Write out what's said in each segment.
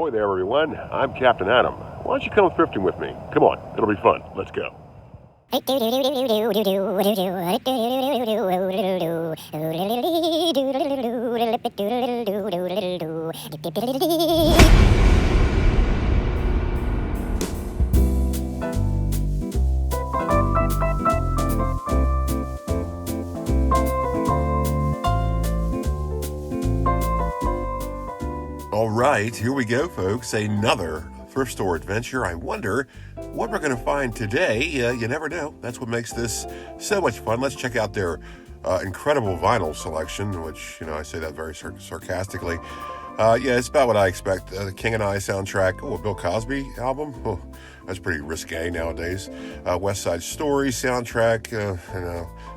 Ahoy there, everyone. I'm Captain Adam. Why don't you come thrifting with me? Come on, it'll be fun. Let's go. All right, here we go, folks. Another thrift store adventure. I wonder what we're going to find today. You never know. That's what makes this so much fun. Let's check out their incredible vinyl selection, which, I say that very sarcastically. Yeah, it's about what I expect. The King and I soundtrack. Oh, a Bill Cosby album. Oh, that's pretty risque nowadays. West Side Story soundtrack.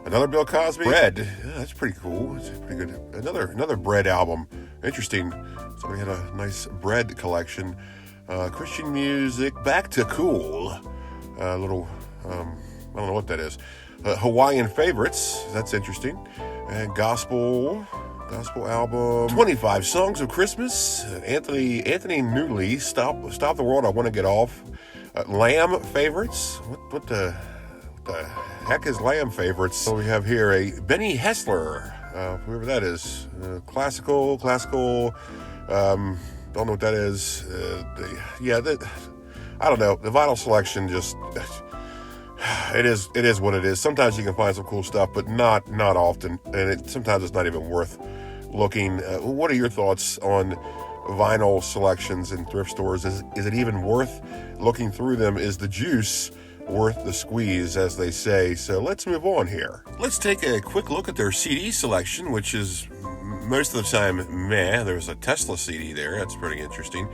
Another Bill Cosby. Bread. Yeah, that's pretty cool. It's pretty good. Another Bread album. Interesting. Somebody had a nice Bread collection. Christian music. Back to Cool. Little. I don't know what that is. Hawaiian favorites. That's interesting. And gospel album. 25 Songs of Christmas. Anthony Newley. Stop the World. I Want to Get Off. Lamb favorites. What the heck is Lamb favorites? So we have here a Benny Hessler. Whoever that is. Classical. Don't know what that is. I don't know. The vinyl selection just. It is what it is. Sometimes you can find some cool stuff, but not often, and sometimes it's not even worth looking. What are your thoughts on vinyl selections in thrift stores? Is it even worth looking through them? Is the juice worth the squeeze, as they say? So let's move on here. Let's take a quick look at their CD selection, which is most of the time meh. There's a Tesla CD there. That's pretty interesting.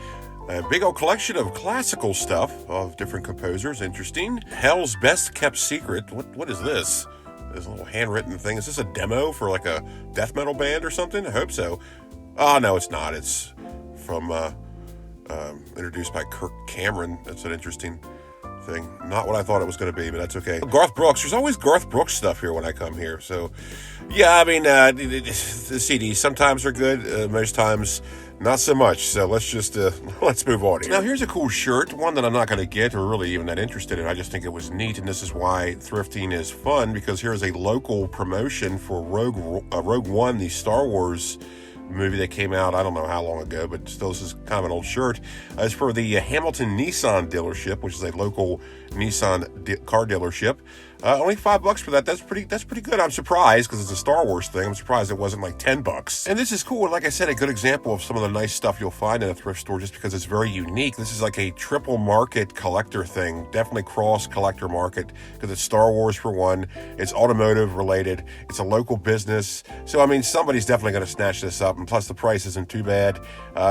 A big old collection of classical stuff of different composers. Interesting. Hell's Best Kept Secret. What is this? This little handwritten thing. Is this a demo for like a death metal band or something? I hope so. Oh, no, it's not. It's from introduced by Kirk Cameron. That's an interesting thing. Not what I thought it was going to be, but that's okay. Garth Brooks. There's always Garth Brooks stuff here when I come here. So, yeah, I mean, the CDs sometimes are good. Most times not so much. So let's move on here. Now, here's a cool shirt, one that I'm not going to get or really even that interested in. I just think it was neat, and this is why thrifting is fun, because here's a local promotion for Rogue One, the Star Wars movie that came out, I don't know how long ago, but still, this is kind of an old shirt. It's for the Hamilton Nissan dealership, which is a local Nissan car dealership. Only $5 for that. That's pretty good. I'm surprised because it's a Star Wars thing. I'm surprised it wasn't like $10. And this is cool. And like I said, a good example of some of the nice stuff you'll find in a thrift store just because it's very unique. This is like a triple market collector thing. Definitely cross collector market because it's Star Wars for one. It's automotive related. It's a local business. So, I mean, somebody's definitely going to snatch this up. And plus the price isn't too bad.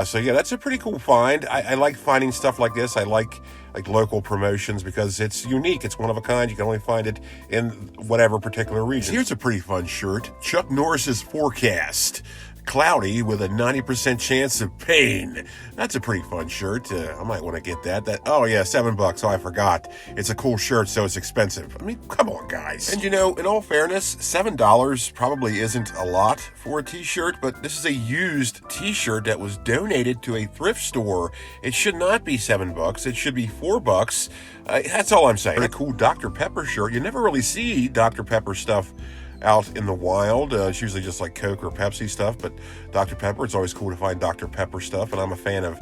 So yeah, that's a pretty cool find. I like finding stuff like this. I like local promotions because it's unique. It's one of a kind. You can only find it in whatever particular region. Here's a pretty fun shirt. Chuck Norris's Forecast. Cloudy with a 90% chance of pain. That's a pretty fun shirt. I might want to get that. Oh yeah, $7. Oh, I forgot. It's a cool shirt, so it's expensive. I mean, come on, guys. And in all fairness, $7 probably isn't a lot for a t-shirt, but this is a used t-shirt that was donated to a thrift store. It should not be $7. It should be $4. That's all I'm saying. A cool Dr. Pepper shirt. You never really see Dr. Pepper stuff out in the wild. It's usually just like Coke or Pepsi stuff, but Dr. Pepper, it's always cool to find Dr. Pepper stuff, and I'm a fan of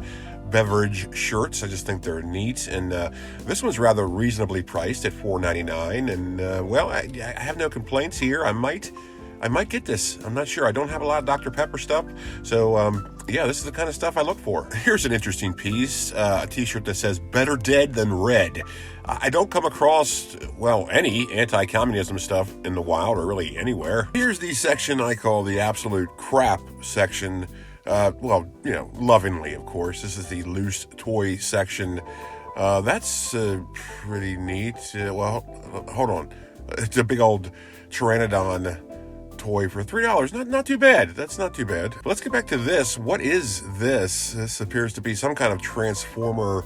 beverage shirts. I just think they're neat, and this one's rather reasonably priced at $4.99, and I have no complaints here. I might get this. I'm not sure. I don't have a lot of Dr. Pepper stuff, so yeah, this is the kind of stuff I look for. Here's an interesting piece, a t-shirt that says "Better Dead Than Red." I don't come across, any anti-communism stuff in the wild or really anywhere. Here's the section I call the absolute crap section. Lovingly, of course. This is the loose toy section. That's pretty neat. Hold on. It's a big old Pteranodon toy for $3. Not too bad. That's not too bad. But let's get back to this. What is this? This appears to be some kind of transformer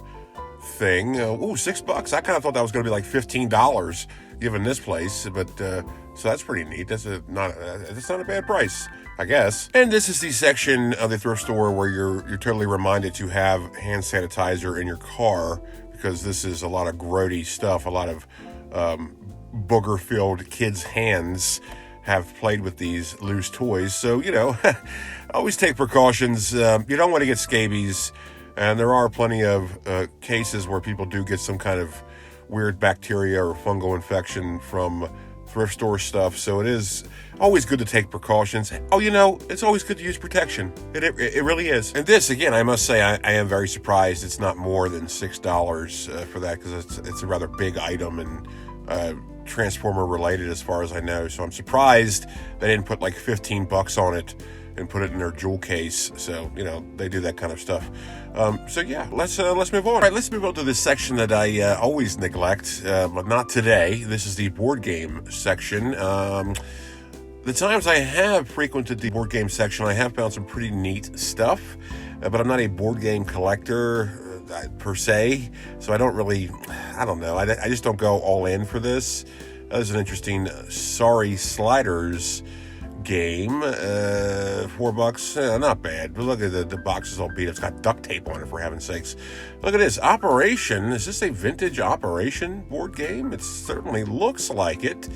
thing. $6. I kind of thought that was going to be like $15. given this place, but so that's pretty neat. That's not a bad price, I guess. And this is the section of the thrift store where you're totally reminded to have hand sanitizer in your car, because this is a lot of grody stuff. A lot of booger-filled kids' hands have played with these loose toys. So, always take precautions. You don't want to get scabies, and there are plenty of cases where people do get some kind of weird bacteria or fungal infection from thrift store stuff. So it is always good to take precautions. Oh, it's always good to use protection. It really is. And this, again, I must say, I am very surprised it's not more than $6 for that, because it's a rather big item and Transformer related as far as I know. So I'm surprised they didn't put like $15 on it and put it in their jewel case. So, they do that kind of stuff. So yeah, let's move on. All right, let's move on to this section that I always neglect, but not today. This is the board game section. The times I have frequented the board game section, I have found some pretty neat stuff, but I'm not a board game collector per se, so I don't know. I just don't go all in for this. There's an interesting Sorry Sliders game, $4, not bad. But look at the box is all beat. It's got duct tape on it, for heaven's sakes. Look at this Operation. Is this a vintage Operation board game? It certainly looks like it,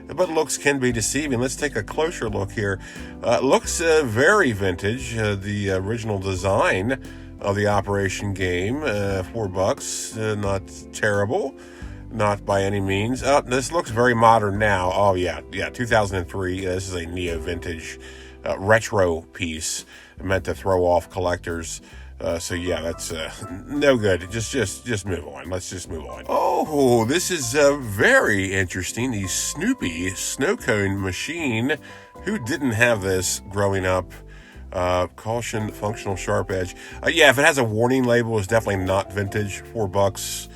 but looks can be deceiving. Let's take a closer look here. Looks very vintage. The original design of the Operation game, $4, not terrible. Not by any means. This looks very modern now. Oh, yeah, 2003. This is a neo-vintage retro piece meant to throw off collectors. So, yeah, that's no good. Just move on. Let's just move on. Oh, this is very interesting. The Snoopy snow cone machine. Who didn't have this growing up? Caution, functional sharp edge. Yeah, if it has a warning label, it's definitely not vintage. $4.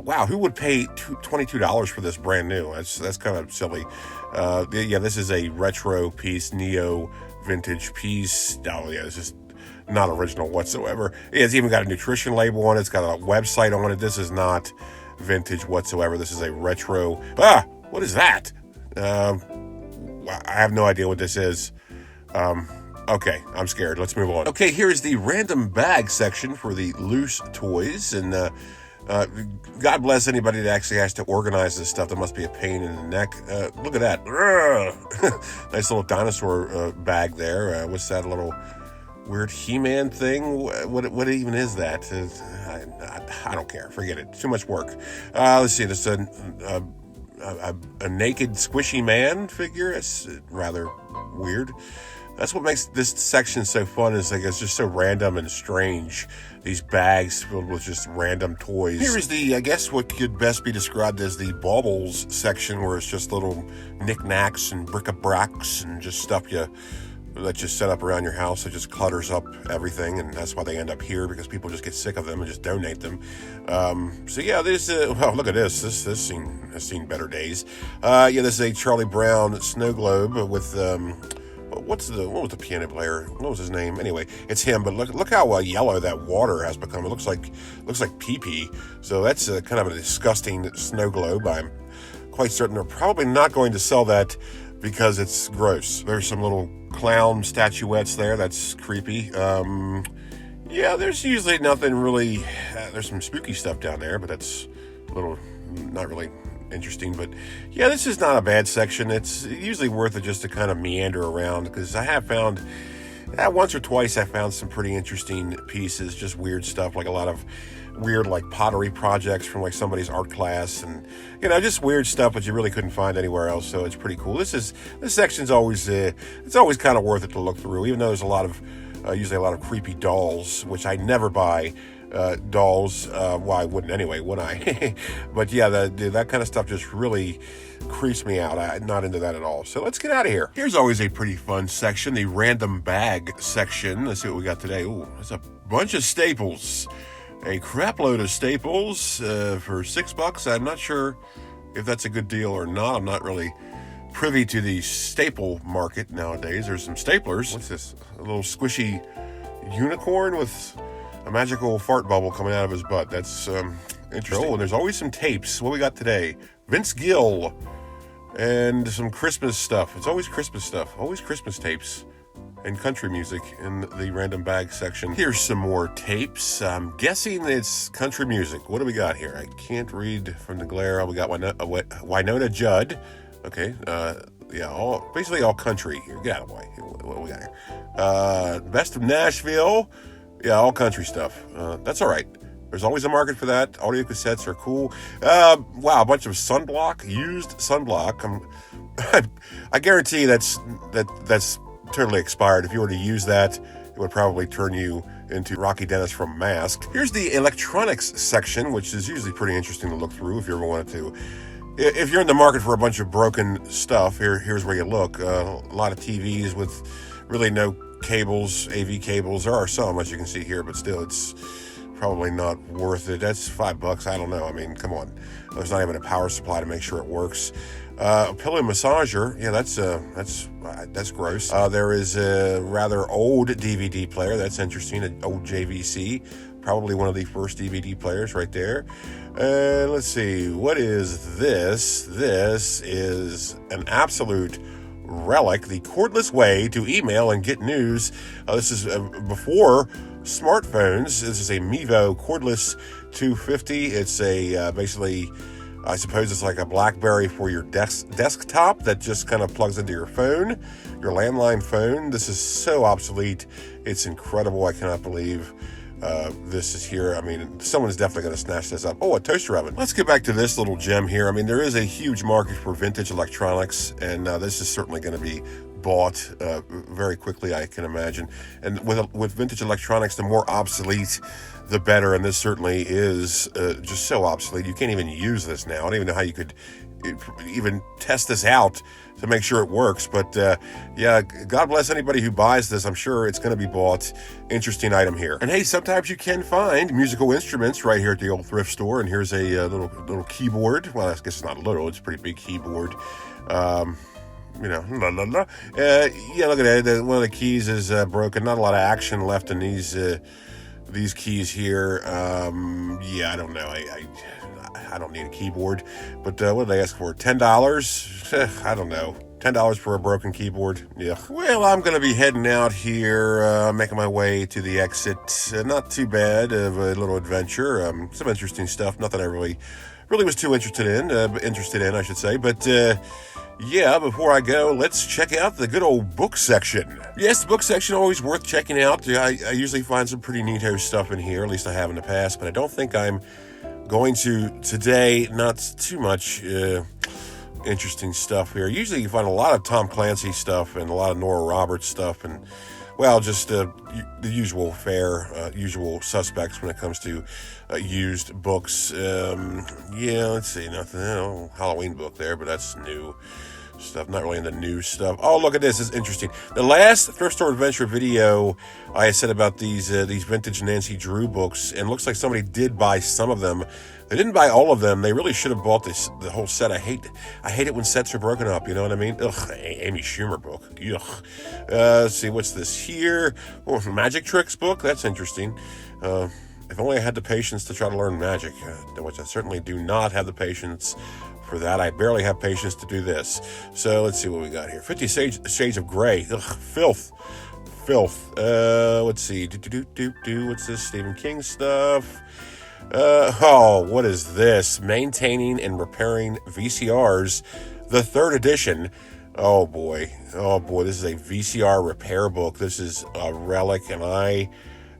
Wow, who would pay $22 for this brand new? That's kind of silly. Yeah, this is a retro piece, neo vintage piece. Oh yeah, it's just not original whatsoever. It's even got a nutrition label on it. It's got a website on it. This is not vintage whatsoever. This is a retro. What is that? I have no idea what this is. Okay, I'm scared. Let's move on. Okay, here's the random bag section for the loose toys, and God bless anybody that actually has to organize this stuff. That must be a pain in the neck. Look at that. Nice little dinosaur bag there. What's that, a little weird He-Man thing? What even is that? I don't care. Forget it. Too much work. Let's see. This is a naked squishy man figure. It's rather weird. That's what makes this section so fun, is like it's just so random and strange. These bags filled with just random toys. Here is I guess what could best be described as the baubles section, where it's just little knickknacks and bric-a-bracs and just stuff that you set up around your house. It just clutters up everything, and that's why they end up here, because people just get sick of them and just donate them. So yeah, this look at this. This has seen better days. Yeah, this is a Charlie Brown snow globe with what was the piano player? What was his name? Anyway, it's him. But look how yellow that water has become. It looks like pee-pee. So that's kind of a disgusting snow globe. I'm quite certain they're probably not going to sell that because it's gross. There's some little clown statuettes there. That's creepy. Yeah, there's usually nothing really. There's some spooky stuff down there, but that's a little not really interesting. But yeah, this is not a bad section. It's usually worth it just to kind of meander around, because I have found once or twice I found some pretty interesting pieces, just weird stuff, like a lot of weird like pottery projects from like somebody's art class, and just weird stuff that you really couldn't find anywhere else. So it's pretty cool. This section's always it's always kind of worth it to look through, even though there's usually a lot of creepy dolls, which I never buy. Dolls, well, I wouldn't anyway, would I? But yeah, that kind of stuff just really creeps me out. I'm not into that at all. So let's get out of here. Here's always a pretty fun section, the random bag section. Let's see what we got today. Ooh, there's a bunch of staples. A crap load of staples for $6. I'm not sure if that's a good deal or not. I'm not really privy to the staple market nowadays. There's some staplers. What's this? A little squishy unicorn with a magical fart bubble coming out of his butt. That's interesting. Oh, and there's always some tapes. What we got today? Vince Gill, And some Christmas stuff. It's always Christmas stuff. Always Christmas tapes and country music in the random bag section. Here's some more tapes. I'm guessing it's country music. What do we got here? I can't read from the glare. Oh, we got Wynonna Judd. Okay. Yeah, basically all country here. Get out of the way. What do we got here? Best of Nashville. Yeah, all country stuff. That's all right. There's always a market for that. Audio cassettes are cool. Wow, a bunch of sunblock, used sunblock. I guarantee that's totally expired. If you were to use that, it would probably turn you into Rocky Dennis from Mask. Here's the electronics section, which is usually pretty interesting to look through if you ever wanted to. If you're in the market for a bunch of broken stuff, here's where you look. A lot of TVs with really no cables, AV cables. There are some, as you can see here, but still, it's probably not worth it. That's $5. I don't know. I mean, come on. There's not even a power supply to make sure it works. A pillow massager. Yeah, that's gross. There is a rather old DVD player. That's interesting. An old JVC. Probably one of the first DVD players right there. Let's see. What is this? This is an absolute relic. The cordless way to email and get news. This is before smartphones. This is a Mevo cordless 250. It's a basically, I suppose it's like a BlackBerry for your desktop that just kind of plugs into your phone, your landline phone. This is so obsolete. It's incredible. I cannot believe this is here. I mean, someone's definitely going to snatch this up. Oh, a toaster oven. Let's get back to this little gem here. I mean, there is a huge market for vintage electronics, and this is certainly going to be bought very quickly, I can imagine. And with vintage electronics, the more obsolete, the better. And this certainly is just so obsolete. You can't even use this now. I don't even know how you could even test this out to make sure it works. But yeah, God bless anybody who buys this. I'm sure it's going to be bought. Interesting item here. And hey, sometimes you can find musical instruments right here at the old thrift store. And here's a little keyboard. Well, I guess it's not little. It's a pretty big keyboard. You know, yeah, look at that. One of the keys is broken. Not a lot of action left in these keys here. Yeah, I don't know. I don't need a keyboard. But what did they ask for? $10? I don't know. $10 for a broken keyboard. Yeah. Well, I'm going to be heading out here, making my way to the exit. Not too bad of a little adventure. Some interesting stuff. Nothing I really was too interested in, I should say. But yeah, before I go, let's check out the good old book section. Yes, the book section always worth checking out. I usually find some pretty neato stuff in here, at least I have in the past, but I don't think I'm going to today. Not too much interesting stuff here. Usually you find a lot of Tom Clancy stuff and a lot of Nora Roberts stuff and, well, just the usual fare, usual suspects when it comes to used books. Yeah, let's see, nothing. Halloween book there, but that's new stuff. Not really into new stuff. Oh, look at this. This is interesting. The last Thrift Store Adventure video I said about these vintage Nancy Drew books, and it looks like somebody did buy some of them. They didn't buy all of them. They really should have bought the whole set. I hate it when sets are broken up. You know what I mean? Ugh, Amy Schumer book. Ugh. Let's see, what's this here? Oh, Magic Tricks book. That's interesting. If only I had the patience to try to learn magic, which I certainly do not have the patience for that. I barely have patience to do this. So let's see what we got here. 50 Shades of Grey. Ugh, filth. Let's see. What's this? Stephen King stuff. Oh, what is this? Maintaining and repairing VCRs, the 3rd edition. Oh boy, this is a VCR repair book. This is a relic, and I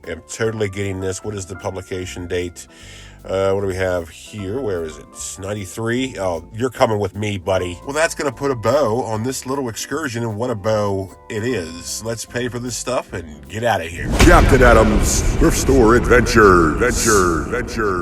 am totally getting this. What is the publication date? What do we have here? Where is it? 93? Oh, you're coming with me, buddy. Well, that's going to put a bow on this little excursion, and what a bow it is. Let's pay for this stuff and get out of here. Captain Adams' Thrift Store Adventures. Adventures.